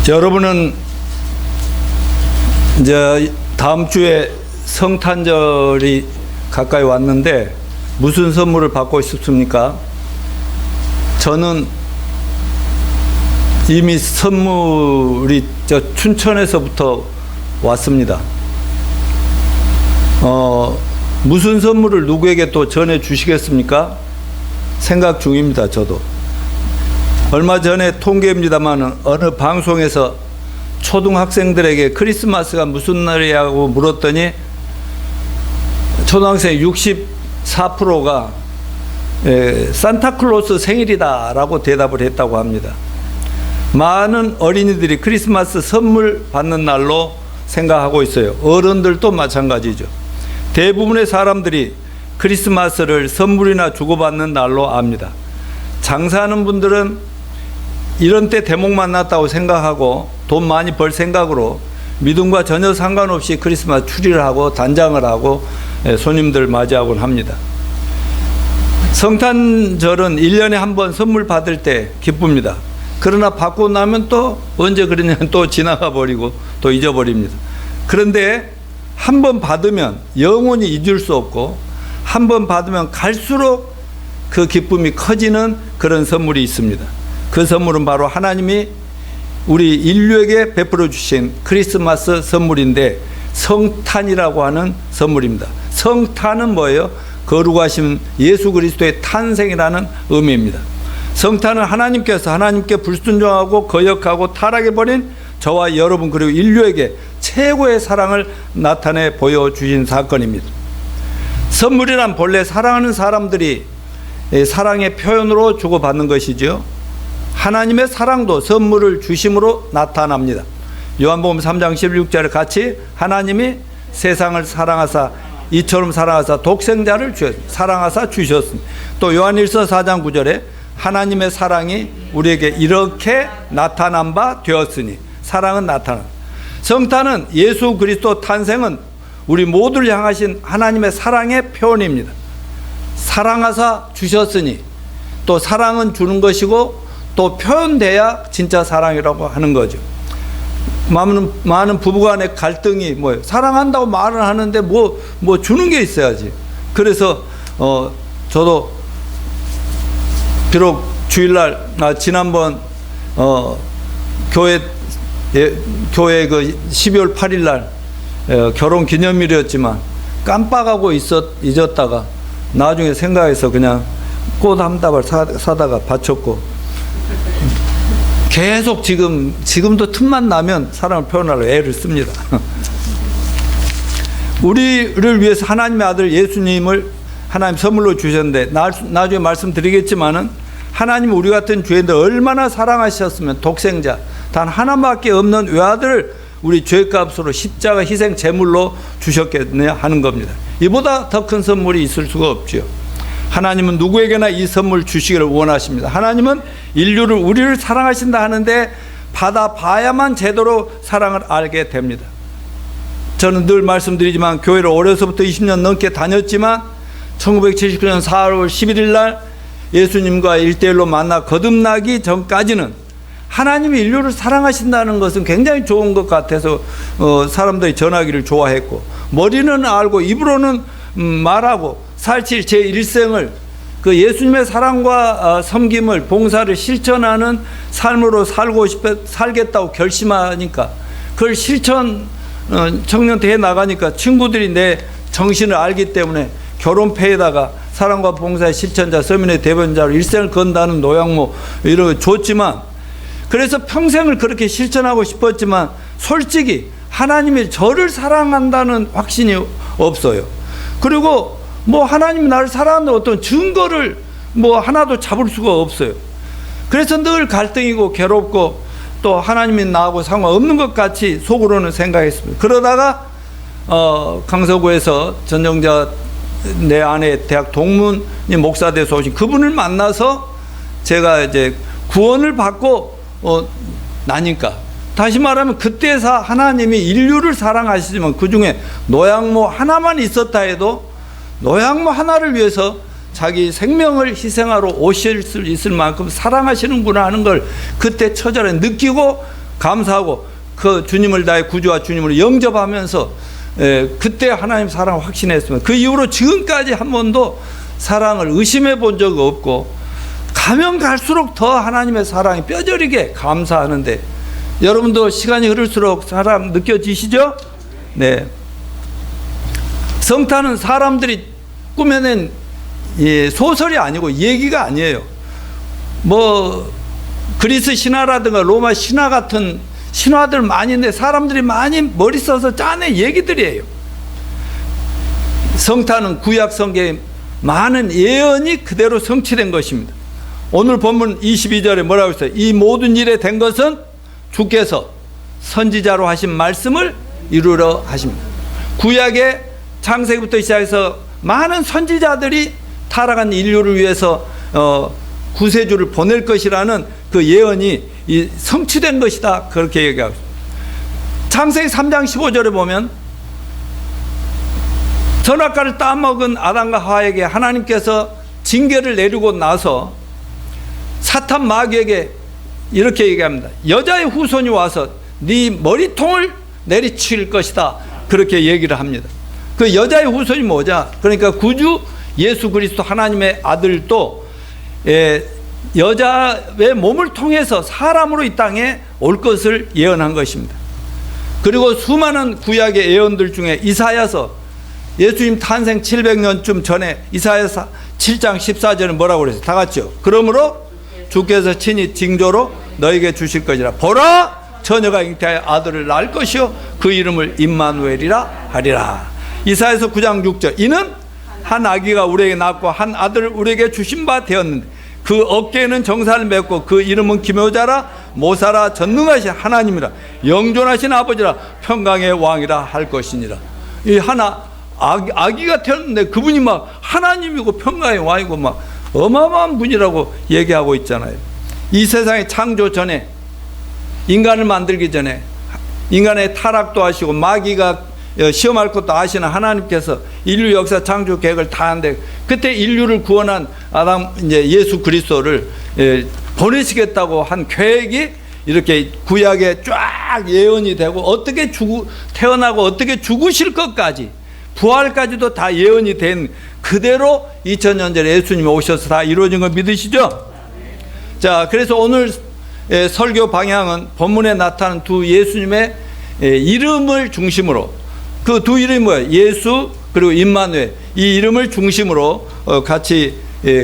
여러분은 이제 다음 주에 성탄절이 가까이 왔는데 무슨 선물을 받고 싶습니까? 저는 이미 선물이 춘천에서부터 왔습니다. 무슨 선물을 누구에게 또 전해 주시겠습니까? 생각 중입니다. 저도 얼마 전에 통계입니다만 어느 방송에서 초등학생들에게 크리스마스가 무슨 날이냐고 물었더니 초등학생 64%가 산타클로스 생일이다 라고 대답을 했다고 합니다. 많은 어린이들이 크리스마스 선물 받는 날로 생각하고 있어요. 어른들도 마찬가지죠. 대부분의 사람들이 크리스마스를 선물이나 주고받는 날로 압니다. 장사하는 분들은 이런 때 대목만 났다고 생각하고 돈 많이 벌 생각으로 믿음과 전혀 상관없이 크리스마스 추리를 하고 단장을 하고 손님들 맞이하곤 합니다. 성탄절은 1년에 한 번 선물 받을 때 기쁩니다. 그러나 받고 나면 또 언제 그러냐면 또 지나가 버리고 또 잊어버립니다. 그런데 한 번 받으면 영원히 잊을 수 없고 한 번 받으면 갈수록 그 기쁨이 커지는 그런 선물이 있습니다. 그 선물은 바로 하나님이 우리 인류에게 베풀어 주신 크리스마스 선물인데 성탄이라고 하는 선물입니다. 성탄은 뭐예요? 거룩하신 예수 그리스도의 탄생이라는 의미입니다. 성탄은 하나님께서 하나님께 불순종하고 거역하고 타락해버린 저와 여러분 그리고 인류에게 최고의 사랑을 나타내 보여주신 사건입니다. 선물이란 본래 사랑하는 사람들이 사랑의 표현으로 주고받는 것이죠. 하나님의 사랑도 선물을 주심으로 나타납니다. 요한복음 3장 16절에 같이 하나님이 세상을 사랑하사 이처럼 사랑하사 독생자를 사랑하사 주셨습니다. 또 요한일서 4장 9절에 하나님의 사랑이 우리에게 이렇게 나타난 바 되었으니 사랑은 나타난. 성탄은 예수 그리스도 탄생은 우리 모두를 향하신 하나님의 사랑의 표현입니다. 사랑하사 주셨으니 또 사랑은 주는 것이고 또 표현돼야 진짜 사랑이라고 하는 거죠. 많은 부부간의 갈등이 뭐예요? 사랑한다고 말을 하는데 뭐 주는 게 있어야지. 그래서 저도 비록 주일날 지난번 교회 그 12월 8일날 결혼 기념일이었지만 깜빡하고 잊었다가 나중에 생각해서 그냥 꽃 한 다발 사다가 바쳤고 계속 지금도 틈만 나면 사랑을 표현하려고 애를 씁니다. 우리를 위해서 하나님의 아들 예수님을 하나님 선물로 주셨는데 나중에 말씀드리겠지만은 하나님 우리 같은 죄인들 얼마나 사랑하셨으면 독생자 단 하나밖에 없는 외아들을 우리 죄값으로 십자가 희생 제물로 주셨겠냐 하는 겁니다. 이보다 더 큰 선물이 있을 수가 없죠. 하나님은 누구에게나 이 선물 주시기를 원하십니다. 하나님은 인류를 우리를 사랑하신다 하는데 받아봐야만 제대로 사랑을 알게 됩니다. 저는 늘 말씀드리지만 교회를 어려서부터 20년 넘게 다녔지만 1979년 4월 11일 날 예수님과 1대1로 만나 거듭나기 전까지는 하나님이 인류를 사랑하신다는 것은 굉장히 좋은 것 같아서 사람들이 전하기를 좋아했고 머리는 알고 입으로는 말하고 사실 제 일생을 그 예수님의 사랑과 섬김을 봉사를 실천하는 삶으로 살겠다고 결심하니까 그걸 청년대 해 나가니까 친구들이 내 정신을 알기 때문에 결혼패에다가 사랑과 봉사의 실천자 서민의 대변자로 일생을 건다는 노양모 이런 거 줬지만 그래서 평생을 그렇게 실천하고 싶었지만 솔직히 하나님이 저를 사랑한다는 확신이 없어요. 그리고 하나님이 나를 사랑하는 어떤 증거를 하나도 잡을 수가 없어요. 그래서 늘 갈등이고 괴롭고 또 하나님이 나하고 상관없는 것 같이 속으로는 생각했습니다. 그러다가 강서구에서 전정자 내 아내 대학 동문이 목사 돼서 오신 그분을 만나서 제가 이제 구원을 받고 나니까 다시 말하면 그때서 하나님이 인류를 사랑하시지만 그 중에 노양모 하나만 있었다 해도 노양모 하나를 위해서 자기 생명을 희생하러 오실 수 있을 만큼 사랑하시는구나 하는 걸 그때 처절히 느끼고 감사하고 그 주님을 나의 구주와 주님으로 영접하면서 그때 하나님 사랑을 확신했습니다. 그 이후로 지금까지 한 번도 사랑을 의심해 본 적 없고 가면 갈수록 더 하나님의 사랑이 뼈저리게 감사하는데 여러분도 시간이 흐를수록 사랑 느껴지시죠? 네. 성탄은 사람들이 꾸며낸 소설이 아니고 얘기가 아니에요. 뭐 그리스 신화라든가 로마 신화 같은 신화들 많이 있는데 사람들이 많이 머리 써서 짜낸 얘기들이에요. 성탄은 구약 성경에 많은 예언이 그대로 성취된 것입니다. 오늘 본문 22절에 뭐라고 했어요? 이 모든 일에 된 것은 주께서 선지자로 하신 말씀을 이루려 하십니다. 구약의 창세기부터 시작해서 많은 선지자들이 타락한 인류를 위해서 구세주를 보낼 것이라는 그 예언이 성취된 것이다. 그렇게 얘기하고 있습니다. 창세기 3장 15절에 보면 선악과를 따먹은 아담과 하와에게 하나님께서 징계를 내리고 나서 사탄 마귀에게 이렇게 얘기합니다. 여자의 후손이 와서 네 머리통을 내리칠 것이다. 그렇게 얘기를 합니다. 그 여자의 후손이 뭐냐? 그러니까 구주 예수 그리스도 하나님의 아들도 여자의 몸을 통해서 사람으로 이 땅에 올 것을 예언한 것입니다. 그리고 수많은 구약의 예언들 중에 이사야서 예수님 탄생 700년쯤 전에 이사야서 7장 14절은 뭐라고 그랬어요? 다 같이요. 그러므로 주께서 친히 징조로 너에게 주실 것이라. 보라, 처녀가 잉태하여 아들을 낳을 것이요 그 이름을 임마누엘이라 하리라. 이사야서 9장 6절. 이는 한 아기가 우리에게 낳고 한 아들을 우리에게 주신 바 되었는데 그 어깨에는 정사를 맺고 그 이름은 기묘자라 모사라 전능하신 하나님이라 영존하신 아버지라 평강의 왕이라 할 것이니라. 이 하나 아기가 태어났는데 그분이 막 하나님이고 평강의 왕이고 막 어마어마한 분이라고 얘기하고 있잖아요. 이 세상의 창조 전에 인간을 만들기 전에 인간의 타락도 하시고 마귀가 시험할 것도 아시는 하나님께서 인류 역사 창조 계획을 다 하는데 그때 인류를 구원한 아담 이제 예수 그리스도를 보내시겠다고 한 계획이 이렇게 구약에 쫙 예언이 되고 어떻게 태어나고 어떻게 죽으실 것까지 부활까지도 다 예언이 된 그대로 2000년 전에 예수님이 오셔서 다 이루어진 걸 믿으시죠? 자, 그래서 오늘 설교 방향은 본문에 나타난 두 예수님의 이름을 중심으로 그 두 이름이 뭐예요? 예수 그리고 임마누엘 이 이름을 중심으로 같이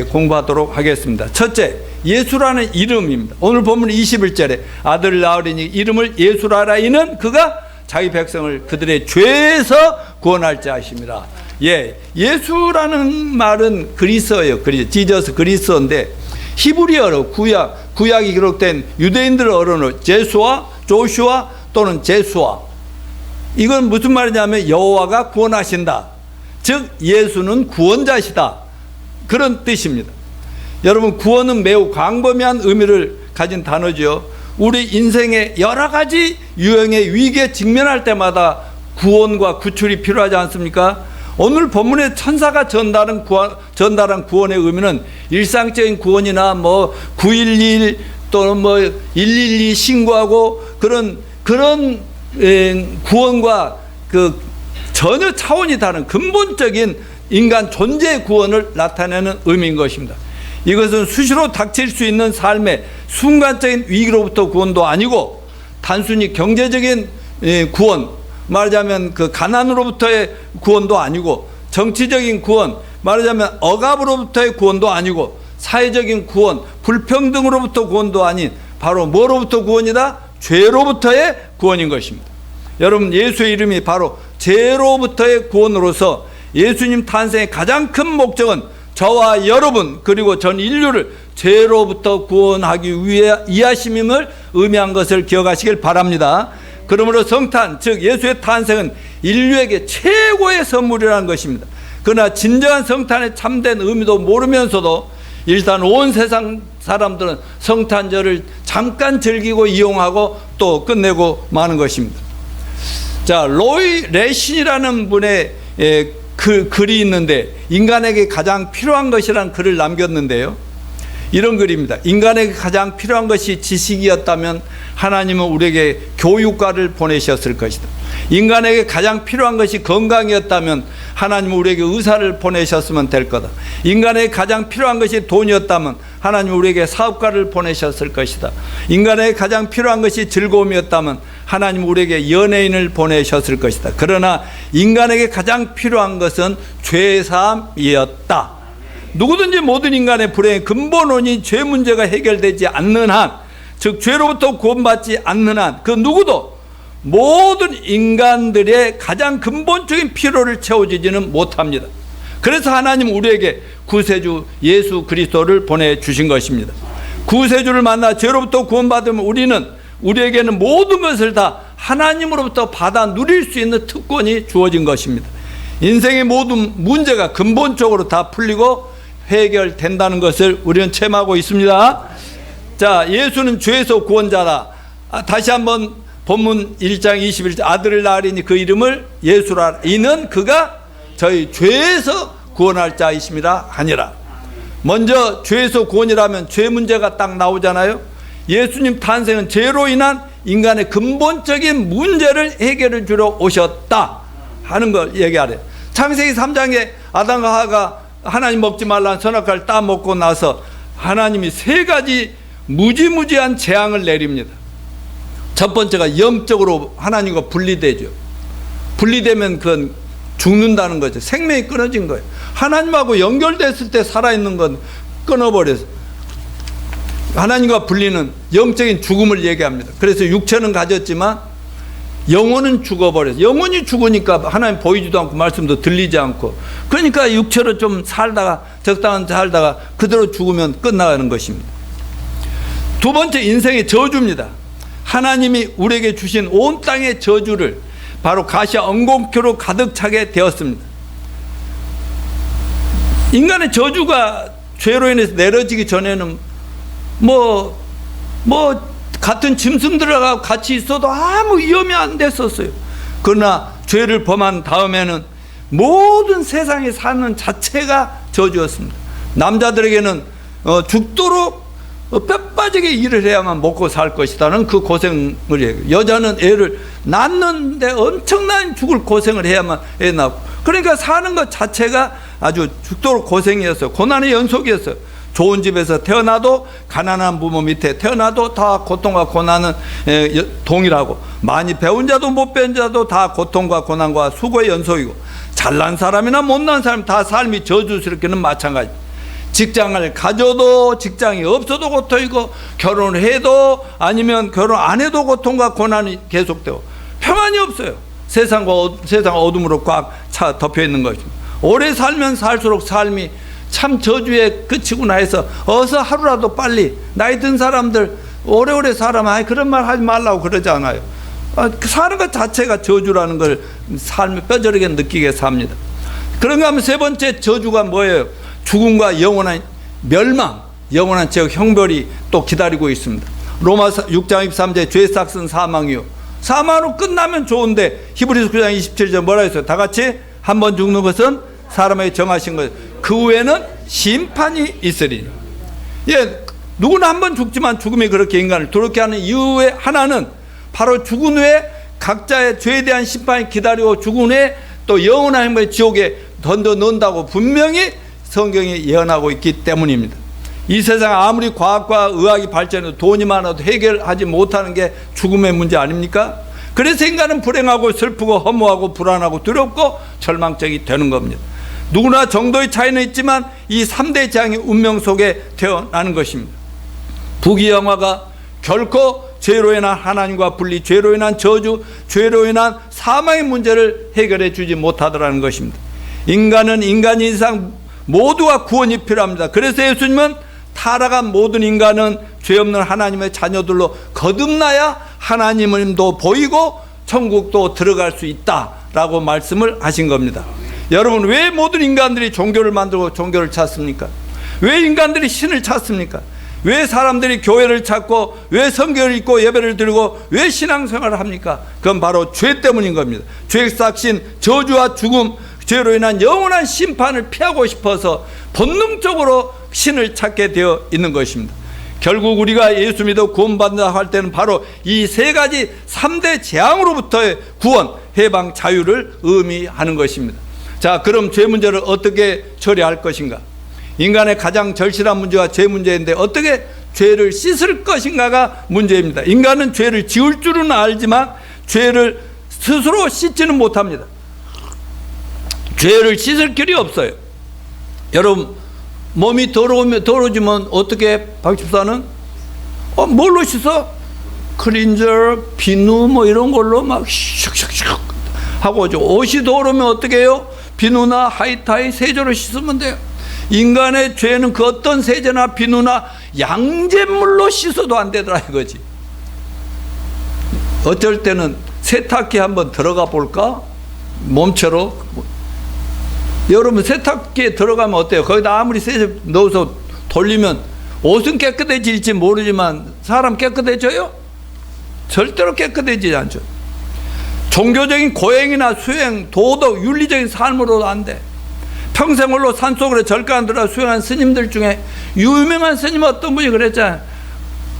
공부하도록 하겠습니다. 첫째, 예수라는 이름입니다. 오늘 본문 21절에 아들을 낳으리니 이름을 예수라 하라. 이는 그가 자기 백성을 그들의 죄에서 구원할 자 하심이라. 예수라는 말은 그리스어예요. 지저스 그리스어인데 히브리어로 구약이 기록된 유대인들 언어로 제수아, 조슈아 또는 제수아. 이건 무슨 말이냐면 여호와가 구원하신다. 즉 예수는 구원자시다. 그런 뜻입니다. 여러분, 구원은 매우 광범위한 의미를 가진 단어죠. 우리 인생의 여러 가지 유형의 위기에 직면할 때마다 구원과 구출이 필요하지 않습니까? 오늘 본문의 천사가 전달한 구원의 의미는 일상적인 구원이나 뭐 911 또는 뭐 112 신고하고 그런 구원과 그 전혀 차원이 다른 근본적인 인간 존재의 구원을 나타내는 의미인 것입니다. 이것은 수시로 닥칠 수 있는 삶의 순간적인 위기로부터 구원도 아니고 단순히 경제적인 구원, 말하자면 그 가난으로부터의 구원도 아니고 정치적인 구원, 말하자면 억압으로부터의 구원도 아니고 사회적인 구원, 불평등으로부터 구원도 아닌 바로 뭐로부터 구원이다? 죄로부터의 구원인 것입니다. 여러분, 예수의 이름이 바로 죄로부터의 구원으로서 예수님 탄생의 가장 큰 목적은 저와 여러분 그리고 전 인류를 죄로부터 구원하기 위해 이하심임을 의미한 것을 기억하시길 바랍니다. 그러므로 성탄, 즉 예수의 탄생은 인류에게 최고의 선물이라는 것입니다. 그러나 진정한 성탄의 참된 의미도 모르면서도 일단 온 세상 사람들은 성탄절을 잠깐 즐기고 이용하고 또 끝내고 마는 것입니다. 자, 로이 레신이라는 분의 글이 있는데 인간에게 가장 필요한 것이라는 글을 남겼는데요. 이런 글입니다. 인간에게 가장 필요한 것이 지식이었다면 하나님은 우리에게 교육과를 보내셨을 것이다. 인간에게 가장 필요한 것이 건강이었다면 하나님은 우리에게 의사를 보내셨으면 될 거다. 인간에게 가장 필요한 것이 돈이었다면 하나님은 우리에게 사업가를 보내셨을 것이다. 인간에게 가장 필요한 것이 즐거움이었다면 하나님은 우리에게 연예인을 보내셨을 것이다. 그러나 인간에게 가장 필요한 것은 죄사함이었다. 누구든지 모든 인간의 불행의 근본 원인이 죄 문제가 해결되지 않는 한, 즉 죄로부터 구원받지 않는 한, 그 누구도 모든 인간들의 가장 근본적인 필요를 채워주지는 못합니다. 그래서 하나님은 우리에게 구세주 예수 그리스도를 보내주신 것입니다. 구세주를 만나 죄로부터 구원받으면 우리에게는 모든 것을 다 하나님으로부터 받아 누릴 수 있는 특권이 주어진 것입니다. 인생의 모든 문제가 근본적으로 다 풀리고 해결된다는 것을 우리는 체험하고 있습니다. 자, 예수는 죄에서 구원자다. 다시 한번 본문 1장 21절 아들을 낳으리니 그 이름을 예수라. 이는 그가 저희 죄에서 구원할 자이심이라 하니라. 먼저 죄에서 구원이라면 죄 문제가 딱 나오잖아요. 예수님 탄생은 죄로 인한 인간의 근본적인 문제를 해결해 주러 오셨다 하는 걸 얘기하래요. 창세기 3장에 아담과 하와가 하나님 먹지 말라는 선악과를 따먹고 나서 하나님이 세 가지 무지무지한 재앙을 내립니다. 첫 번째가 영적으로 하나님과 분리되죠. 분리되면 그건 죽는다는 거죠. 생명이 끊어진 거예요. 하나님하고 연결됐을 때 살아있는 건 끊어버려서 하나님과 분리는 영적인 죽음을 얘기합니다. 그래서 육체는 가졌지만 영혼은 죽어버려서, 영혼이 죽으니까 하나님 보이지도 않고 말씀도 들리지 않고, 그러니까 육체로 좀 살다가 적당한 살다가 그대로 죽으면 끝나가는 것입니다. 두 번째, 인생의 저주입니다. 하나님이 우리에게 주신 온 땅의 저주를 바로 가시와 엉겅퀴로 가득 차게 되었습니다. 인간의 저주가 죄로 인해서 내려지기 전에는 같은 짐승들하고 같이 있어도 아무 위험이 안 됐었어요. 그러나 죄를 범한 다음에는 모든 세상에 사는 자체가 저주였습니다. 남자들에게는 죽도록 뼈 빠지게 일을 해야만 먹고 살 것이라는 그 고생을 해요. 여자는 애를 낳는데 엄청난 죽을 고생을 해야만 애 낳고, 그러니까 사는 것 자체가 아주 죽도록 고생이었어요. 고난의 연속이었어요. 좋은 집에서 태어나도 가난한 부모 밑에 태어나도 다 고통과 고난은 동일하고, 많이 배운 자도 못 배운 자도 다 고통과 고난과 수고의 연속이고, 잘난 사람이나 못난 사람 다 삶이 저주스럽기는 마찬가지. 직장을 가져도 직장이 없어도 고통이고, 결혼을 해도 아니면 결혼 안 해도 고통과 고난이 계속되고 평안이 없어요. 세상 어둠으로 꽉 차 덮여 있는 것입니다. 오래 살면 살수록 삶이 참 저주에 그치구나 해서 어서 하루라도 빨리, 나이 든 사람들 오래오래 살아면 그런 말 하지 말라고 그러지 않아요. 사는 것 자체가 저주라는 걸 삶에 뼈저리게 느끼게 삽니다. 그런가 하면 세 번째 저주가 뭐예요? 죽음과 영원한 멸망, 영원한 지옥 형벌이 또 기다리고 있습니다. 로마서 6장 23절 죄 삭은 사망이요. 사망으로 끝나면 좋은데 히브리서 9장 27절 뭐라 했어요? 다 같이 한 번 죽는 것은 사람에게 정하신 것, 그 후에는 심판이 있으리니. 예, 누구나 한 번 죽지만 죽음이 그렇게 인간을 두렵게 하는 이유의 하나는 바로 죽은 후에 각자의 죄에 대한 심판이 기다리고 죽은 후에 또 영원한 행복의 지옥에 던져 넣는다고 분명히 성경이 예언하고 있기 때문입니다. 이 세상 아무리 과학과 의학이 발전해도 돈이 많아도 해결하지 못하는 게 죽음의 문제 아닙니까? 그래서 인간은 불행하고 슬프고 허무하고 불안하고 두렵고 절망적이 되는 겁니다. 누구나 정도의 차이는 있지만 이 3대 재앙의 운명 속에 태어나는 것입니다. 부귀영화가 결코 죄로 인한 하나님과 분리, 죄로 인한 저주, 죄로 인한 사망의 문제를 해결해 주지 못하더라는 것입니다. 인간은 인간인 이상 모두가 구원이 필요합니다. 그래서 예수님은 타락한 모든 인간은 죄 없는 하나님의 자녀들로 거듭나야 하나님도 보이고 천국도 들어갈 수 있다라고 말씀을 하신 겁니다. 여러분, 왜 모든 인간들이 종교를 만들고 종교를 찾습니까? 왜 인간들이 신을 찾습니까? 왜 사람들이 교회를 찾고 왜 성경을 읽고 예배를 드리고 왜 신앙생활을 합니까? 그건 바로 죄 때문인 겁니다. 죄 삭신 저주와 죽음, 죄로 인한 영원한 심판을 피하고 싶어서 본능적으로 신을 찾게 되어 있는 것입니다. 결국 우리가 예수 믿어 구원받는다 할 때는 바로 이 세 가지 3대 재앙으로부터의 구원, 해방, 자유를 의미하는 것입니다. 자, 그럼 죄 문제를 어떻게 처리할 것인가? 인간의 가장 절실한 문제가 죄 문제인데 어떻게 죄를 씻을 것인가가 문제입니다. 인간은 죄를 지을 줄은 알지만 죄를 스스로 씻지는 못합니다. 죄를 씻을 길이 없어요. 여러분, 몸이 더러워지면 어떻게 박 집사는? 뭘로 씻어? 클린저, 비누 뭐 이런 걸로 막 슉슉슉 하고 오죠. 옷이 더러우면 어떻게 해요? 비누나 하이타이 세제로 씻으면 돼요. 인간의 죄는 그 어떤 세제나 비누나 양잿물로 씻어도 안 되더라 이거지. 어쩔 때는 세탁기 한번 들어가 볼까? 몸체로. 여러분, 세탁기에 들어가면 어때요? 거기다 아무리 세제 넣어서 돌리면 옷은 깨끗해질지 모르지만 사람 깨끗해져요? 절대로 깨끗해지지 않죠. 종교적인 고행이나 수행, 도덕, 윤리적인 삶으로도 안 돼. 평생을로 산속으로 절간 들어 수행한 스님들 중에 유명한 스님 어떤 분이 그랬잖아요.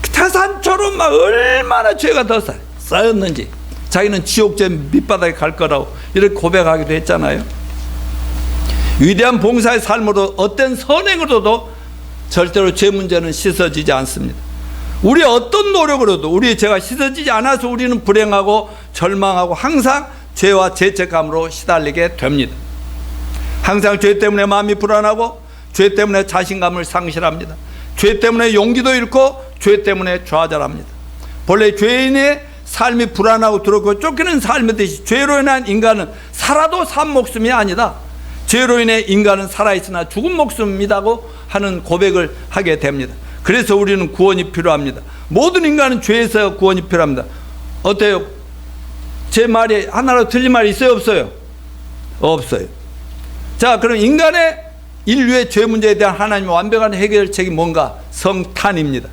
태산처럼 막 얼마나 죄가 더 쌓였는지, 자기는 지옥제 밑바닥에 갈 거라고 이렇게 고백하기도 했잖아요. 위대한 봉사의 삶으로 어떤 선행으로도 절대로 죄 문제는 씻어지지 않습니다. 우리 어떤 노력으로도 우리의 죄가 씻어지지 않아서 우리는 불행하고 절망하고 항상 죄와 죄책감으로 시달리게 됩니다. 항상 죄 때문에 마음이 불안하고 죄 때문에 자신감을 상실합니다. 죄 때문에 용기도 잃고 죄 때문에 좌절합니다. 본래 죄인의 삶이 불안하고 두렵고 쫓기는 삶이듯이 죄로 인한 인간은 살아도 산 목숨이 아니다. 죄로 인해 인간은 살아있으나 죽은 목숨이라고 하는 고백을 하게 됩니다. 그래서 우리는 구원이 필요합니다. 모든 인간은 죄에서 구원이 필요합니다. 어때요? 제 말이 하나로 틀린 말이 있어요, 없어요? 없어요. 자, 그럼 인류의 죄 문제에 대한 하나님의 완벽한 해결책이 뭔가? 성탄입니다.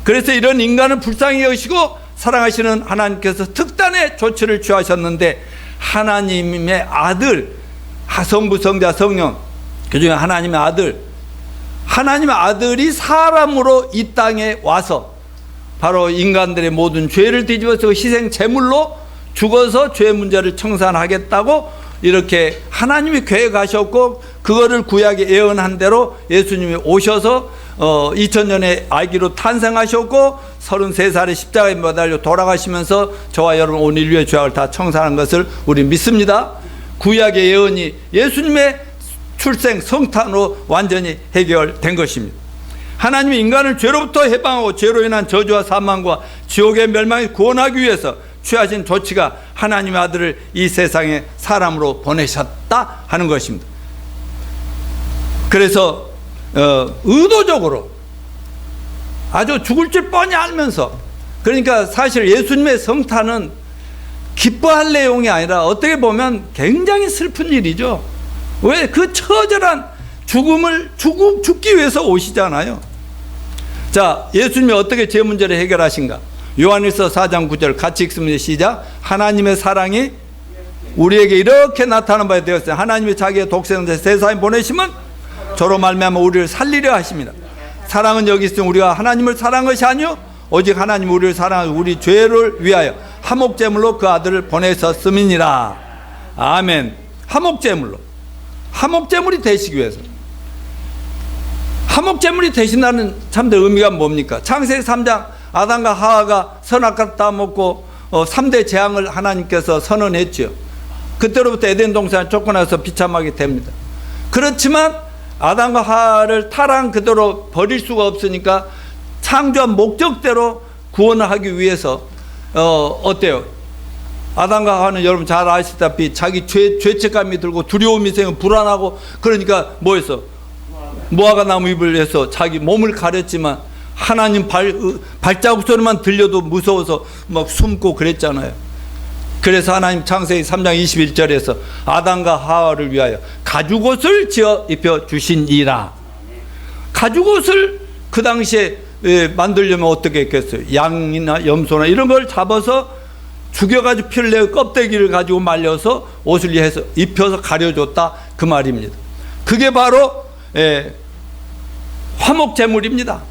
그래서 이런 인간을 불쌍히 여기시고 사랑하시는 하나님께서 특단의 조치를 취하셨는데, 하나님의 아들, 성부, 성자, 성령, 그 중에 하나님의 아들이 사람으로 이 땅에 와서 바로 인간들의 모든 죄를 뒤집어서 희생 제물로 죽어서 죄 문제를 청산하겠다고 이렇게 하나님이 계획하셨고, 그거를 구약에 예언한 대로 예수님이 오셔서 2000년에 아기로 탄생하셨고 33살에 십자가에 매달려 돌아가시면서 저와 여러분 온 인류의 죄악을 다 청산한 것을 우리 믿습니다. 구약의 예언이 예수님의 출생 성탄으로 완전히 해결된 것입니다. 하나님이 인간을 죄로부터 해방하고 죄로 인한 저주와 사망과 지옥의 멸망에 구원하기 위해서 취하신 조치가 하나님의 아들을 이 세상에 사람으로 보내셨다 하는 것입니다. 그래서 의도적으로 아주 죽을 줄 뻔히 알면서, 그러니까 사실 예수님의 성탄은 기뻐할 내용이 아니라 어떻게 보면 굉장히 슬픈 일이죠. 왜? 그 처절한 죽기 위해서 오시잖아요. 자, 예수님이 어떻게 죄 문제를 해결하신가? 요한일서 4장 9절 같이 읽습니다. 시작. 하나님의 사랑이 우리에게 이렇게 나타난 바에 되었어요. 하나님이 자기의 독생자 세상에 보내시면 저로 말미암아 우리를 살리려 하십니다. 사랑은 여기 있으면 우리가 하나님을 사랑한 것이 아니요 오직 하나님 우리를 사랑하여 우리 죄를 위하여 화목제물로 그 아들을 보내셨음이니라. 아멘. 화목제물이 되시기 위해서. 화목제물이 되신다는 참된 의미가 뭡니까? 창세기 3장 아담과 하와가 선악과를 따먹고 3대 재앙을 하나님께서 선언했죠. 그때로부터 에덴 동산을 쫓겨나서 비참하게 됩니다. 그렇지만 아담과 하와를 타락한 그대로 버릴 수가 없으니까 창조한 목적대로 구원을 하기 위해서 어때요? 아담과 하와는 여러분 잘 아시다시피 자기 죄책감이 들고 두려움이 생기고 불안하고, 그러니까 뭐했어? 무화과 나무 잎을 해서 자기 몸을 가렸지만 하나님 발자국 소리만 들려도 무서워서 막 숨고 그랬잖아요. 그래서 하나님 창세기 3장 21절에서 아담과 하와를 위하여 가죽옷을 지어 입혀 주시니라. 가죽옷을 그 당시에 만들려면 어떻게 했겠어요? 양이나 염소나 이런 걸 잡아서 죽여가지고 피를 내고 껍데기를 가지고 말려서 옷을 해서 입혀서 가려줬다 그 말입니다. 그게 바로 화목 제물입니다.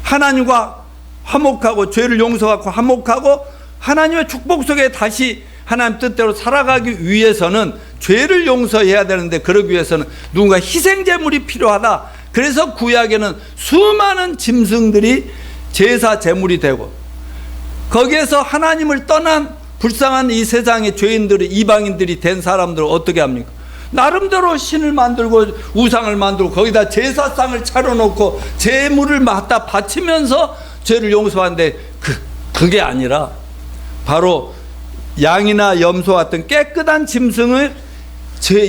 하나님과 화목하고 죄를 용서하고 화목하고 하나님의 축복 속에 다시 하나님 뜻대로 살아가기 위해서는 죄를 용서해야 되는데, 그러기 위해서는 누군가 희생 제물이 필요하다. 그래서 구약에는 수많은 짐승들이 제사 제물이 되고, 거기에서 하나님을 떠난 불쌍한 이 세상의 죄인들이, 이방인들이 된 사람들은 어떻게 합니까? 나름대로 신을 만들고 우상을 만들고 거기다 제사상을 차려놓고 제물을 갖다 바치면서 죄를 용서하는데, 그게 아니라 바로 양이나 염소 같은 깨끗한 짐승을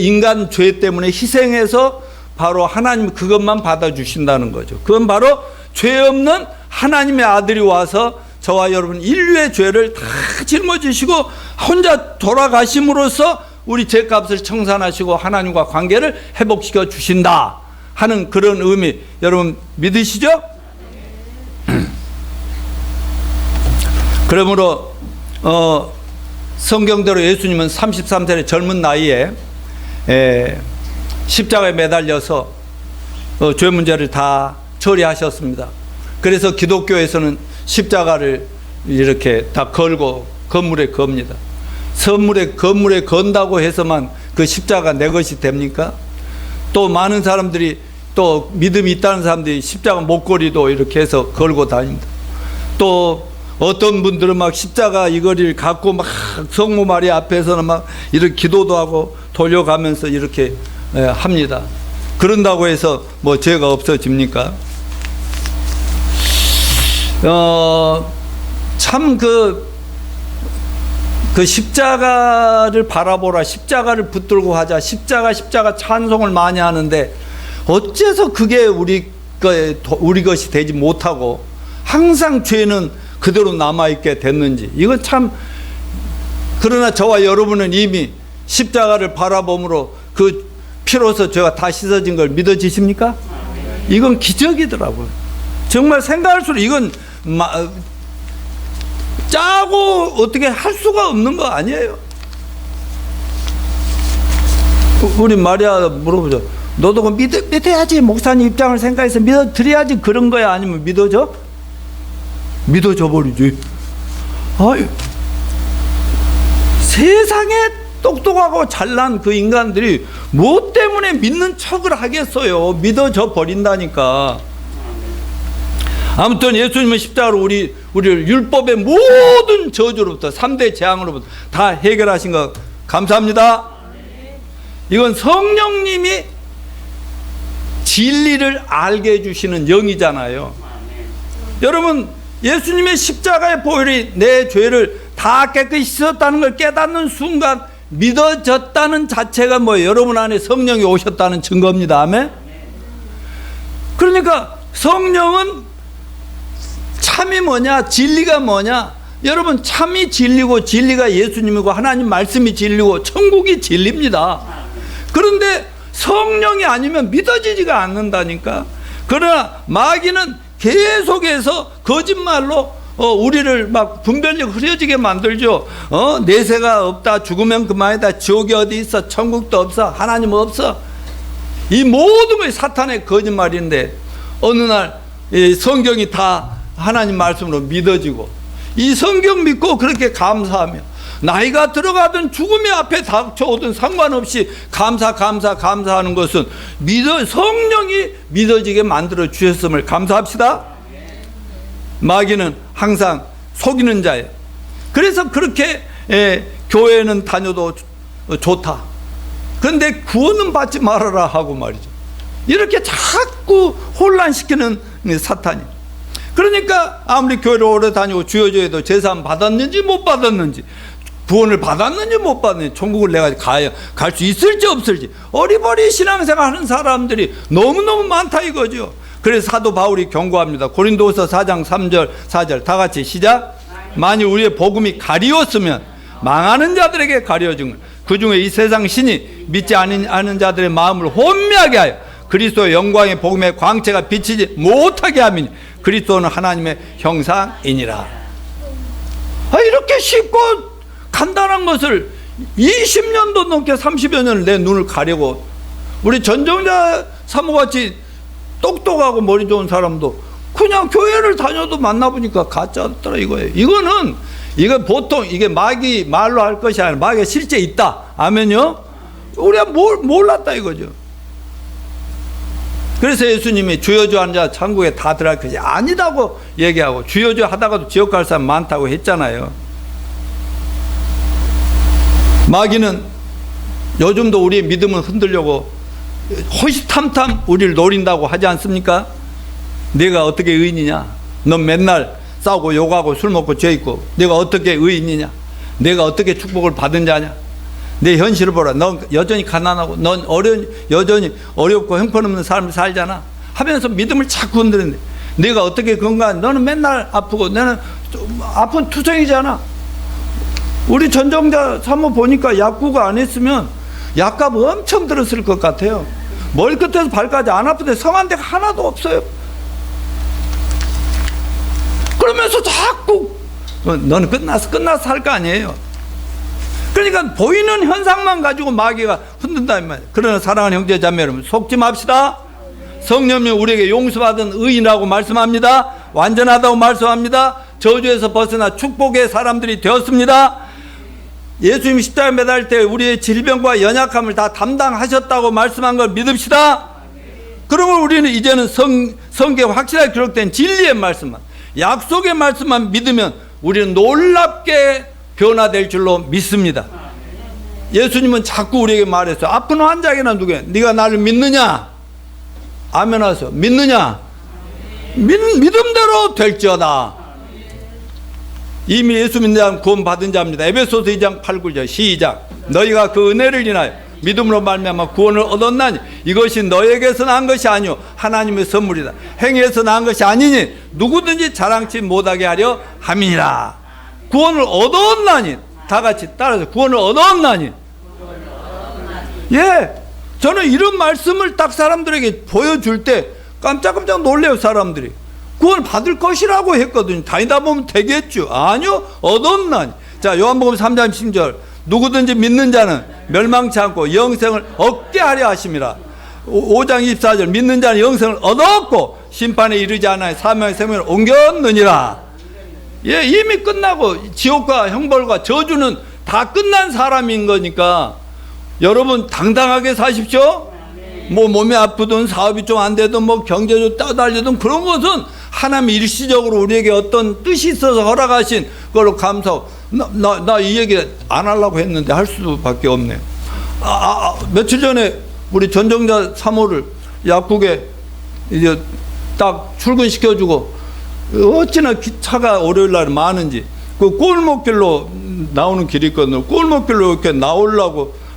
인간 죄 때문에 희생해서 바로 하나님 그것만 받아주신다는 거죠. 그건 바로 죄 없는 하나님의 아들이 와서 저와 여러분 인류의 죄를 다 짊어지시고 혼자 돌아가심으로써 우리 죄값을 청산하시고 하나님과 관계를 회복시켜 주신다 하는 그런 의미, 여러분 믿으시죠? 그러므로 성경대로 예수님은 33살의 젊은 나이에 십자가에 매달려서 죄 문제를 다 처리하셨습니다. 그래서 기독교에서는 십자가를 이렇게 다 걸고 건물에 겁니다. 건물에 건다고 해서만 그 십자가 내 것이 됩니까? 또 많은 사람들이, 또 믿음이 있다는 사람들이 십자가 목걸이도 이렇게 해서 걸고 다닙니다. 또 어떤 분들은 막 십자가 이거리를 갖고 막 성모 마리아 앞에서는 막 이렇게 기도도 하고 돌려가면서 이렇게 합니다. 그런다고 해서 뭐 죄가 없어집니까? 참 그 십자가를 바라보라, 십자가를 붙들고 하자, 십자가 찬송을 많이 하는데 어째서 그게 우리 것이 되지 못하고 항상 죄는 그대로 남아있게 됐는지, 이건 참. 그러나 저와 여러분은 이미 십자가를 바라봄으로 그 피로서 죄가 다 씻어진 걸 믿어지십니까? 이건 기적이더라고요. 정말 생각할수록 이건 짜고 어떻게 할 수가 없는 거 아니에요. 우리 마리아 물어보죠. 너도 믿어야지, 목사님 입장을 생각해서 믿어드려야지 그런 거야, 아니면 믿어져? 믿어져 버리지. 아유, 세상에 똑똑하고 잘난 그 인간들이 뭐 때문에 믿는 척을 하겠어요? 믿어져 버린다니까. 아무튼 예수님은 십자가로 우리를 율법의 모든 저주로부터 3대 재앙으로부터 다 해결하신 것 감사합니다. 이건 성령님이 진리를 알게 해주시는 영이잖아요. 여러분, 예수님의 십자가의 보혈이 내 죄를 다 깨끗이 씻었다는 걸 깨닫는 순간 믿어졌다는 자체가 뭐예요? 여러분 안에 성령이 오셨다는 증거입니다. 아멘? 그러니까 성령은 참이 뭐냐, 진리가 뭐냐. 여러분, 참이 진리고 진리가 예수님이고 하나님 말씀이 진리고 천국이 진리입니다. 그런데 성령이 아니면 믿어지지가 않는다니까. 그러나 마귀는 계속해서 거짓말로 우리를 막 분별력 흐려지게 만들죠. 내세가 없다, 죽으면 그만이다, 지옥이 어디 있어, 천국도 없어, 하나님 없어. 이 모든 것이 사탄의 거짓말인데, 어느 날 성경이 다 하나님 말씀으로 믿어지고, 이 성경 믿고 그렇게 감사하며, 나이가 들어가든 죽음의 앞에 닥쳐오든 상관없이 감사하는 것은 성령이 믿어지게 만들어 주셨음을 감사합시다. 마귀는 항상 속이는 자예요. 그래서 그렇게 교회는 다녀도 좋다, 그런데 구원은 받지 말아라 하고 말이죠. 이렇게 자꾸 혼란시키는 사탄이. 그러니까 아무리 교회를 오래 다니고 주여줘도 제사함 받았는지 못 받았는지, 구원을 받았는지 못 받았는지, 천국을 내가 갈 수 있을지 없을지 어리버리 신앙생활 하는 사람들이 너무너무 많다 이거죠. 그래서 사도 바울이 경고합니다. 고린도후서 4장 3절 4절 다 같이 시작. 만일 우리의 복음이 가리웠으면 망하는 자들에게 가려진 것, 그 중에 이 세상 신이 믿지 않은 자들의 마음을 혼미하게 하여 그리스도의 영광의 복음의 광채가 비치지 못하게 하면 그리스도는 하나님의 형상이니라. 이렇게 쉽고 간단한 것을 20년도 넘게 30여 년을 내 눈을 가리고, 우리 전정자 사모같이 똑똑하고 머리 좋은 사람도 그냥 교회를 다녀도 만나보니까 가짜더라 이거예요. 이거 보통 이게 마귀 말로 할 것이 아니라 마귀가 실제 있다. 아멘요? 우리가 몰랐다 이거죠. 그래서 예수님이 주여주 하는 자 천국에 다 들어갈 것이 아니다고 얘기하고, 주여주 하다가도 지옥 갈 사람 많다고 했잖아요. 마귀는 요즘도 우리의 믿음을 흔들려고 호시탐탐 우리를 노린다고 하지 않습니까? 내가 어떻게 의인이냐? 넌 맨날 싸우고 욕하고 술 먹고 죄 있고 내가 어떻게 의인이냐? 내가 어떻게 축복을 받은 자냐? 내 현실을 보라. 넌 여전히 가난하고 넌 여전히 어렵고 형편없는 삶을 살잖아 하면서 믿음을 자꾸 흔드는데, 내가 어떻게 건강한, 너는 맨날 아프고 너는 아픈 투정이잖아. 우리 전정자 사모 보니까 약국을 안 했으면 약값 엄청 들었을 것 같아요. 머리끝에서 발까지 안 아픈데 성한 데가 하나도 없어요. 그러면서 자꾸 너는 끝나서 할 거 아니에요. 그러니까 보이는 현상만 가지고 마귀가 흔든다 이 말이에요. 그러나 사랑하는 형제 자매 여러분, 속지 맙시다. 성령님이 우리에게 용서받은 의인이라고 말씀합니다. 완전하다고 말씀합니다. 저주에서 벗어나 축복의 사람들이 되었습니다. 예수님이 십자가에 매달 때 우리의 질병과 연약함을 다 담당하셨다고 말씀한 걸 믿읍시다. 그러면 우리는 이제는 성경에 확실하게 기록된 진리의 말씀만, 약속의 말씀만 믿으면 우리는 놀랍게 변화될 줄로 믿습니다. 예수님은 자꾸 우리에게 말했어요. 아픈 환자에게나 누구야? 네가 나를 믿느냐? 아멘 하세요. 믿느냐? 믿음대로 될지어다. 이미 예수 믿는 자는 구원 받은 자입니다. 에베소서 2장 8, 9절 시작. 너희가 그 은혜를 인하여 믿음으로 말미암아 구원을 얻었나니 이것이 너에게서 난 것이 아니요 하나님의 선물이다. 행위에서 난 것이 아니니 누구든지 자랑치 못하게 하려 함이니라. 구원을 얻었나니, 다 같이 따라서 구원을 얻었나니. 예, 저는 이런 말씀을 딱 사람들에게 보여줄 때 깜짝깜짝 놀래요. 사람들이 구원 받을 것이라고 했거든요. 다니다 보면 되겠죠. 아니요, 얻었나니. 자, 요한복음 3장 10절 누구든지 믿는 자는 멸망치 않고 영생을 얻게 하려 하심이라. 5장 24절 믿는 자는 영생을 얻었고 심판에 이르지 않아 사명의 생명을 옮겼느니라. 예, 이미 끝나고 지옥과 형벌과 저주는 다 끝난 사람인 거니까 여러분 당당하게 사십시오. 뭐 몸이 아프든 사업이 좀 안 되든 뭐 경제적으로 떠달리든 그런 것은 하나님이 일시적으로 우리에게 어떤 뜻이 있어서 허락하신 걸로 감사하고, 나 이 얘기 안 하려고 했는데 할 수밖에 없네요. 며칠 전에 우리 전정자 사모를 약국에 이제 딱 출근시켜주고, 어찌나 차가 월요일 날 많은지 그 골목길로 나오는 길이 있거든요. 골목길로 이렇게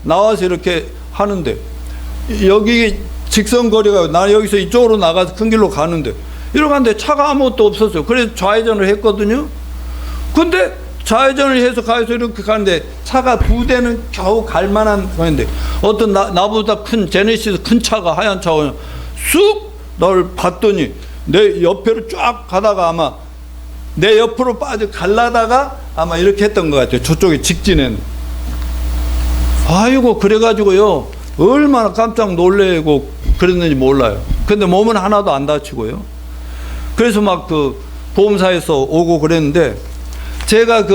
나와서 이렇게 하는데, 여기 직선거리가, 나 여기서 이쪽으로 나가서 큰 길로 가는데 이러고 가는데 차가 아무것도 없었어요. 그래서 좌회전을 했거든요. 근데 좌회전을 해서 가서 이렇게 가는데 차가 2대는 겨우 갈 만한 거였는데 어떤 나보다 큰 제네시스 큰 차가, 하얀 차가 쑥 나를 봤더니 내 옆으로 쫙 가다가 아마 내 옆으로 빠져 갈라다가 아마 이렇게 했던 것 같아요. 저쪽에 직진에는. 아이고, 그래가지고요 얼마나 깜짝 놀래고 그랬는지 몰라요. 근데 몸은 하나도 안 다치고요. 그래서 막 그 보험사에서 오고 그랬는데, 제가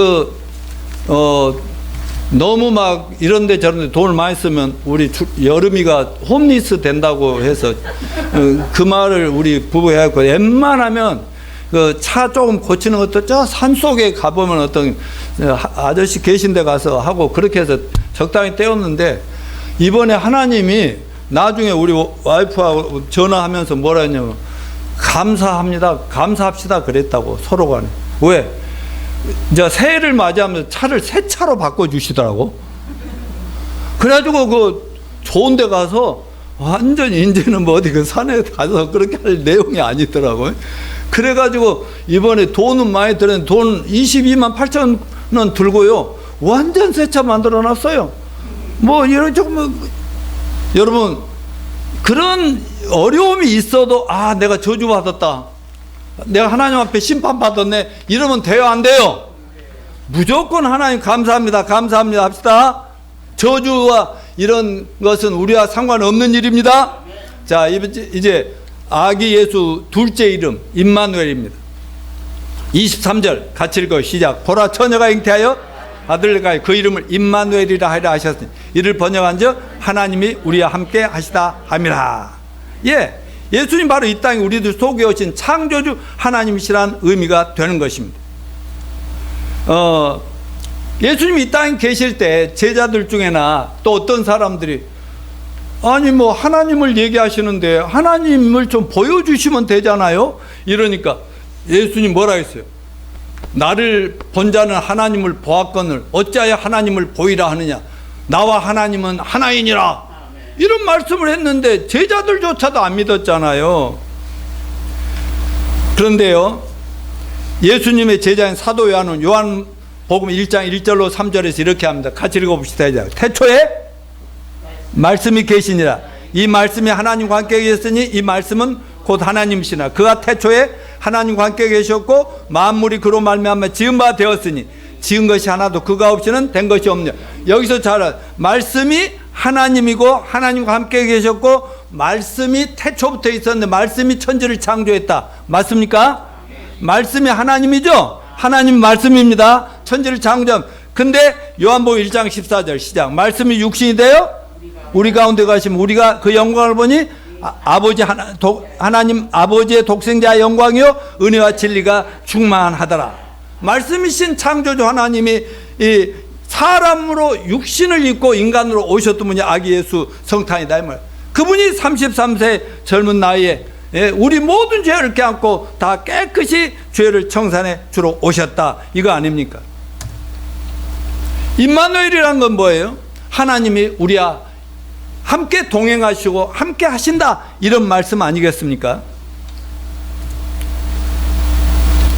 너무 막 이런데 저런데 돈을 많이 쓰면 우리 여름이가 홈리스 된다고 해서 그 말을 우리 부부 해갖고 웬만하면 그 차 조금 고치는 것도 저 산속에 가보면 어떤 아저씨 계신 데 가서 하고 그렇게 해서 적당히 떼었는데, 이번에 하나님이 나중에 우리 와이프하고 전화하면서 뭐라 했냐면 감사합시다 그랬다고, 서로 간에. 왜? 이제 새해를 맞이하면서 차를 새 차로 바꿔주시더라고. 그래가지고 그 좋은 데 가서 완전히 이제는 뭐 어디 그 산에 가서 그렇게 할 내용이 아니더라고요. 그래가지고 이번에 돈은 많이 들었는데 돈 22만 8천 원 들고요 완전 새 차 만들어 놨어요. 뭐 이런 조금 여러분, 그런 어려움이 있어도 내가 저주받았다, 내가 하나님 앞에 심판받았네, 이러면 돼요 안 돼요? 무조건 하나님 감사합니다 합시다. 저주와 이런 것은 우리와 상관없는 일입니다. 자, 이제 아기 예수 둘째 이름 임마누엘입니다. 23절 같이 읽어요. 시작. 보라 처녀가 잉태하여 아들을 가요. 그 이름을 임마누엘이라 하리라 하셨으니 이를 번역한즉 하나님이 우리와 함께 하시다 함이라. 예, 예수님 바로 이 땅에 우리들 속에 오신 창조주 하나님이시라는 의미가 되는 것입니다. 예수님이 이 땅에 계실 때 제자들 중에나 또 어떤 사람들이 아니 뭐 하나님을 얘기하시는데 하나님을 좀 보여주시면 되잖아요. 이러니까 예수님 뭐라 했어요? 나를 본 자는 하나님을 보았거늘 어찌하여 하나님을 보이라 하느냐. 나와 하나님은 하나이니라. 이런 말씀을 했는데 제자들조차도 안 믿었잖아요. 그런데요, 예수님의 제자인 사도 요한은 요한복음 1장 1절로 3절에서 이렇게 합니다. 같이 읽어봅시다. 태초에 말씀이 계시니라. 이 말씀이 하나님과 함께 계셨으니 이 말씀은 곧 하나님이시나 그가 태초에 하나님과 함께 계셨고 만물이 그로 말미암아 지은 바 되었으니 지은 것이 하나도 그가 없이는 된 것이 없느냐. 여기서 잘 말씀이 하나님이고 하나님과 함께 계셨고 말씀이 태초부터 있었는데 말씀이 천지를 창조했다. 맞습니까? 말씀이 하나님이죠. 하나님 말씀입니다. 천지를 창조한. 근데 요한복음 1장 14절 시작. 말씀이 육신이 되어 우리 가운데 가시면 우리가 그 영광을 보니 하나님 아버지의 독생자의 영광이요 은혜와 진리가 충만하더라. 말씀이신 창조주 하나님이 이 사람으로 육신을 입고 인간으로 오셨던 분이 아기 예수 성탄이다 이 말. 그분이 33세 젊은 나이에 우리 모든 죄를 껴안고 다 깨끗이 죄를 청산해 주러 오셨다 이거 아닙니까? 임마누엘이란 건 뭐예요? 하나님이 우리와 함께 동행하시고 함께 하신다 이런 말씀 아니겠습니까?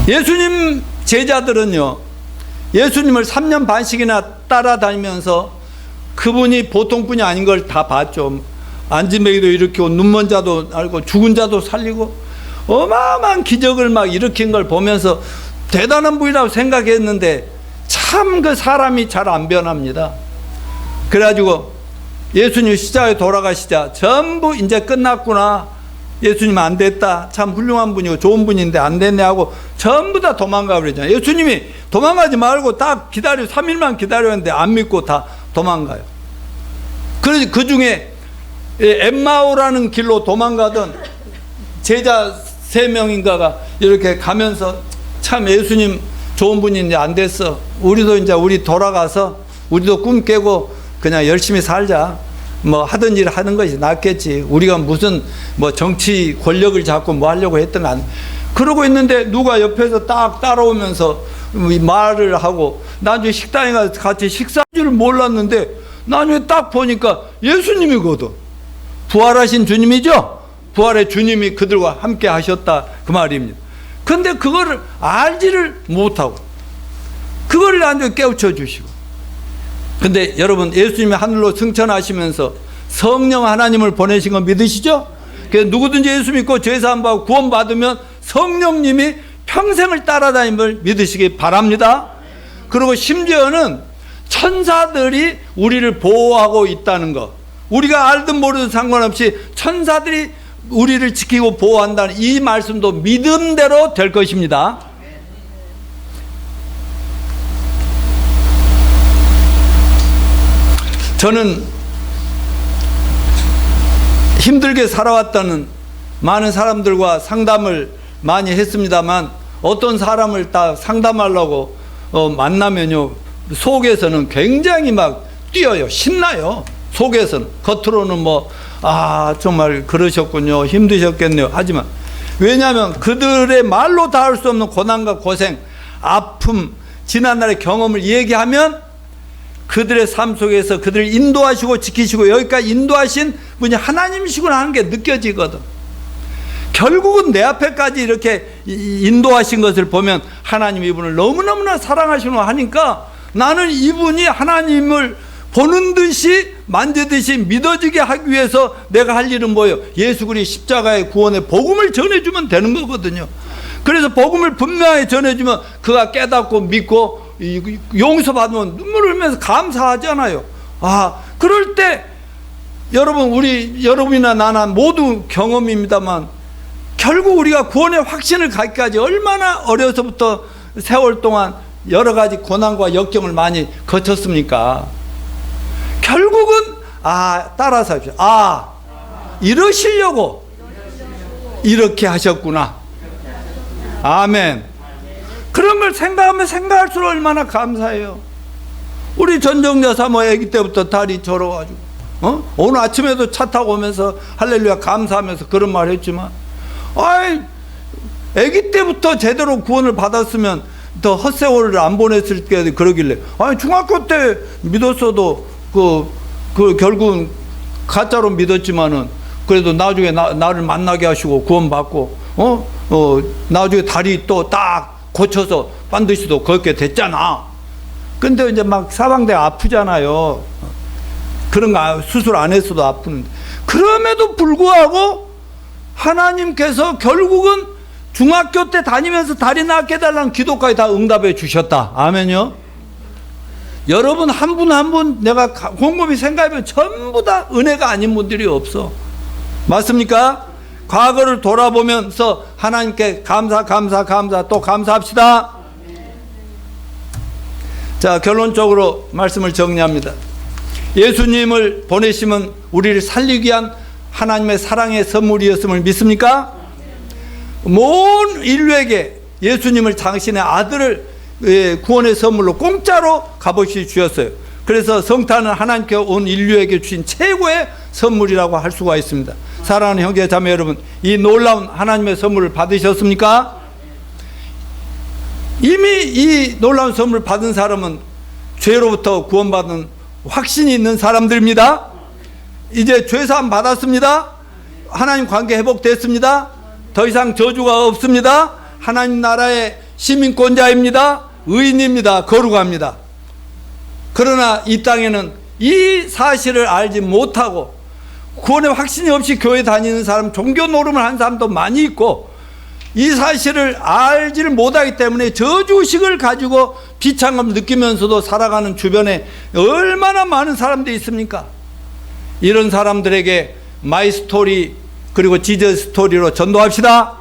예수님 제자들은요 예수님을 3년 반씩이나 따라다니면서 그분이 보통 분이 아닌 걸 다 봤죠. 안진뱅이도 일으키고 눈먼 자도 알고 죽은 자도 살리고 어마어마한 기적을 막 일으킨 걸 보면서 대단한 분이라고 생각했는데 참 그 사람이 잘 안 변합니다. 그래가지고 예수님 십자가에 돌아가시자 전부 이제 끝났구나. 예수님 안 됐다. 참 훌륭한 분이고 좋은 분인데 안 됐네 하고 전부 다 도망가 버리잖아요. 예수님이 도망가지 말고 딱 기다려 3일만 기다렸는데 안 믿고 다 도망가요. 그래서 그 중에 엠마오라는 길로 도망가던 제자 3명인가가 이렇게 가면서 참 예수님 좋은 분인데 안 됐어. 우리도 이제 우리 돌아가서 우리도 꿈 깨고 그냥 열심히 살자. 뭐 하던 일 하는 것이 낫겠지. 우리가 무슨 뭐 정치 권력을 잡고 뭐 하려고 했던 거 아니야. 그러고 있는데 누가 옆에서 딱 따라오면서 말을 하고 나중에 식당에 가서 같이 식사할 줄 몰랐는데 나중에 딱 보니까 예수님이거든. 부활하신 주님이죠. 부활의 주님이 그들과 함께 하셨다 그 말입니다. 근데 그거를 알지를 못하고 그거를 나중에 깨우쳐 주시고. 근데 여러분 예수님이 하늘로 승천하시면서 성령 하나님을 보내신 거 믿으시죠? 그래서 누구든지 예수 믿고 죄사함 받고 구원 받으면 성령님이 평생을 따라다님을 믿으시기 바랍니다. 그리고 심지어는 천사들이 우리를 보호하고 있다는 거, 우리가 알든 모르든 상관없이 천사들이 우리를 지키고 보호한다는 이 말씀도 믿음대로 될 것입니다. 저는 힘들게 살아왔다는 많은 사람들과 상담을 많이 했습니다만 어떤 사람을 딱 상담하려고 만나면요 속에서는 굉장히 막 뛰어요. 신나요. 속에서는. 겉으로는 뭐 정말 그러셨군요. 힘드셨겠네요. 하지만 왜냐하면 그들의 말로 다 할 수 없는 고난과 고생, 아픔, 지난날의 경험을 얘기하면 그들의 삶 속에서 그들을 인도하시고 지키시고 여기까지 인도하신 분이 하나님이시구나 하는 게 느껴지거든. 결국은 내 앞에까지 이렇게 인도하신 것을 보면 하나님 이분을 너무너무나 사랑하시구나 하니까 나는 이분이 하나님을 보는 듯이 만지듯이 믿어지게 하기 위해서 내가 할 일은 뭐예요? 예수 그리스도의 십자가의 구원의 복음을 전해주면 되는 거거든요. 그래서 복음을 분명히 전해주면 그가 깨닫고 믿고 용서받으면 눈물을 흘리면서 감사하잖아요. 그럴 때 여러분 여러분이나 나나 모두 경험입니다만 결국 우리가 구원의 확신을 갖기까지 얼마나 어려서부터 세월 동안 여러 가지 고난과 역경을 많이 거쳤습니까? 결국은 따라서 합시다. 이러시려고 이렇게 하셨구나. 아멘. 그런 걸 생각하면 생각할수록 얼마나 감사해요. 우리 전정여사 아기 때부터 다리 저러가지고 오늘 아침에도 차 타고 오면서 할렐루야 감사하면서 그런 말 했지만 아기 때부터 제대로 구원을 받았으면 더 헛세월을 안 보냈을 때 그러길래 중학교 때 믿었어도 그 결국은 가짜로 믿었지만은 그래도 나중에 나를 만나게 하시고 구원받고 나중에 다리 또 딱 고쳐서 반드시도 걷게 됐잖아. 근데 이제 막 사방대 아프잖아요. 그런 거 수술 안 했어도 아프는데 그럼에도 불구하고 하나님께서 결국은 중학교 때 다니면서 다리 낫게 해달라는 기도까지 다 응답해 주셨다. 아멘요. 여러분 한 분 한 분 내가 곰곰이 생각해보면 전부 다 은혜가 아닌 분들이 없어. 맞습니까? 과거를 돌아보면서 하나님께 감사 또 감사합시다. 자, 결론적으로 말씀을 정리합니다. 예수님을 보내심은 우리를 살리기 위한 하나님의 사랑의 선물이었음을 믿습니까? 모든 인류에게 예수님을 당신의 아들을 구원의 선물로 공짜로 값없이 주셨어요. 그래서 성탄은 하나님께 온 인류에게 주신 최고의 선물이라고 할 수가 있습니다. 사랑하는 형제 자매 여러분, 이 놀라운 하나님의 선물을 받으셨습니까? 이미 이 놀라운 선물을 받은 사람은 죄로부터 구원받은 확신이 있는 사람들입니다. 이제 죄사함 받았습니다. 하나님 관계 회복됐습니다. 더 이상 저주가 없습니다. 하나님 나라의 시민권자입니다. 의인입니다. 거룩합니다. 그러나 이 땅에는 이 사실을 알지 못하고 구원의 확신이 없이 교회 다니는 사람, 종교 노름을 한 사람도 많이 있고 이 사실을 알지를 못하기 때문에 저주의식을 가지고 비참함을 느끼면서도 살아가는 주변에 얼마나 많은 사람들이 있습니까? 이런 사람들에게 마이 스토리 그리고 지저스 스토리로 전도합시다.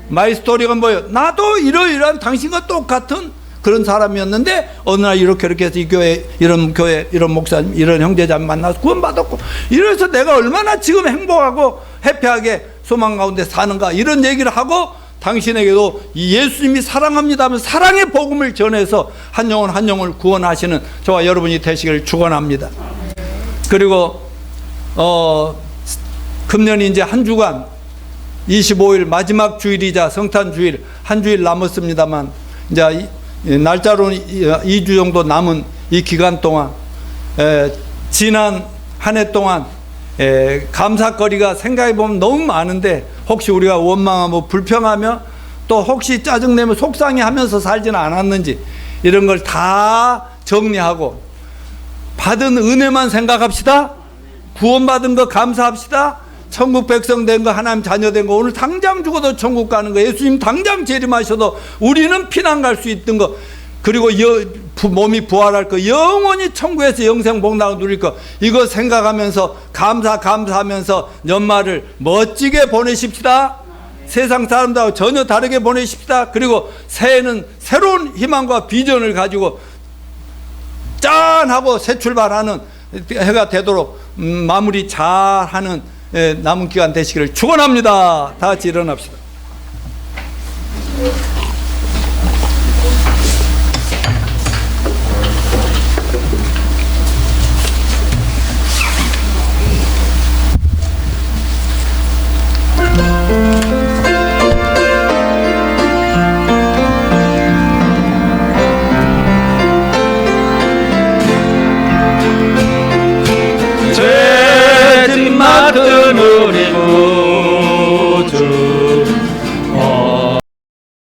마이 스토리가 뭐예요? 나도 이러이러한 당신과 똑같은 그런 사람이었는데 어느 날 이렇게 해서 이 교회 이런 목사님 이런 형제자매 만나서 구원받았고 이래서 내가 얼마나 지금 행복하고 해피하게 소망 가운데 사는가 이런 얘기를 하고 당신에게도 이 예수님이 사랑합니다 하면서 사랑의 복음을 전해서 한 영혼 한 영혼을 구원하시는 저와 여러분이 되시기를 축원합니다. 그리고 금년이 이제 한 주간 25일 마지막 주일이자 성탄 주일 한 주일 남았습니다만 이제 날짜로는 2주 정도 남은 이 기간 동안 지난 한 해 동안 감사거리가 생각해보면 너무 많은데 혹시 우리가 원망하고 불평하며 또 혹시 짜증내며 속상해하면서 살지는 않았는지 이런 걸 다 정리하고 받은 은혜만 생각합시다. 구원받은 거 감사합시다. 천국 백성 된 거 하나님 자녀 된 거 오늘 당장 죽어도 천국 가는 거 예수님 당장 재림하셔도 우리는 피난 갈 수 있던 거 그리고 몸이 부활할 거 영원히 천국에서 영생 복락을 누릴 거 이거 생각하면서 감사하면서 연말을 멋지게 보내십시다. 세상 사람들하고 전혀 다르게 보내십시다. 그리고 새해는 새로운 희망과 비전을 가지고 짠 하고 새 출발하는 해가 되도록 마무리 잘하는 남은 기간 되시기를 축원합니다. 다 같이 일어납시다.